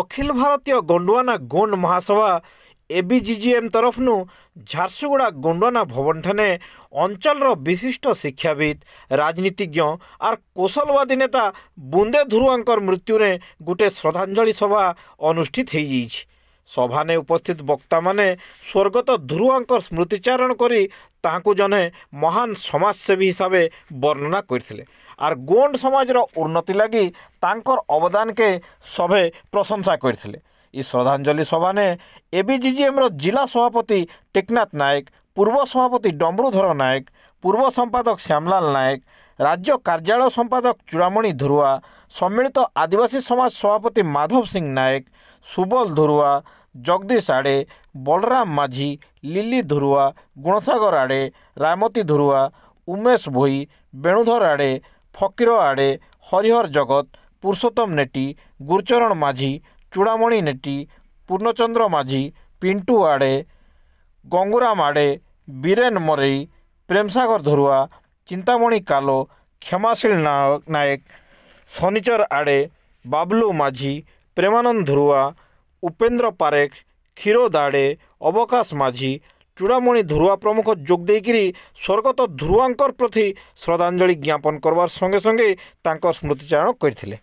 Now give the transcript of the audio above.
अखिल भारतीय गोंडवाना गोंड महासभा एबीजीजीएम तरफनु झारसुगुड़ा गोंडवाना भवन ठाने अंचल विशिष्ट शिक्षाविद राजनीतिज्ञ आर कौशलवादी नेता बुंदे धुरुआंकर मृत्यु ने गोटे श्रद्धांजलि सभा अनुष्ठित हो सभा ने उपस्थित वक्ता माने स्वर्गत धुरुआंकर स्मृतिचारण करी ताहाकु जने महान समाजसेवी हिसाब से वर्णना करथिले आर गोंड समाज उन्नति लगी तांकर अवदान के सभे प्रशंसा करथिले। इस श्रद्धांजलि सभा ने एबीजीजीएम जिला सभापति टेकनाथ नायक, पूर्व सभापति डम्बरुधर नायक, पूर्व संपादक श्यामलाल नायक, राज्य कार्यालय संपादक चूड़ामणि धुरुआ, सम्मिलित आदिवासी समाज सभापति माधव सिंह नायक, सुबल धुरुआ, जगदीश आड़े, बलराम माझी, लिली धुरुआ, गुणसागर आड़े, रामती धुरुआ, उमेश भोई, बेणुधर आड़े, फकीर आड़े, हरिहर जगत, पुरुषोत्तम नेटी, गुरचरण माझी, चूड़ामणि नेटी, पूर्णचंद्र माझी, पिंटू आड़े, गंगुराम आड़े, बीरेन मरई, प्रेमसागर धुरुआ, चिंतामणि कालो, क्षमाशील नायक, शनिचर आड़े, बाबलू माझी, प्रेमानंद धुरुआ, उपेंद्र पारेख, क्षीरोद आड़े, अवकाश माझी, चूड़ामणि धुरुआ प्रमुख जोग देकिरी स्वर्गत धुरुआंकर प्रति श्रद्धांजलि ज्ञापन करवार संगे संगे तांकर स्मृतिचारण करथिले।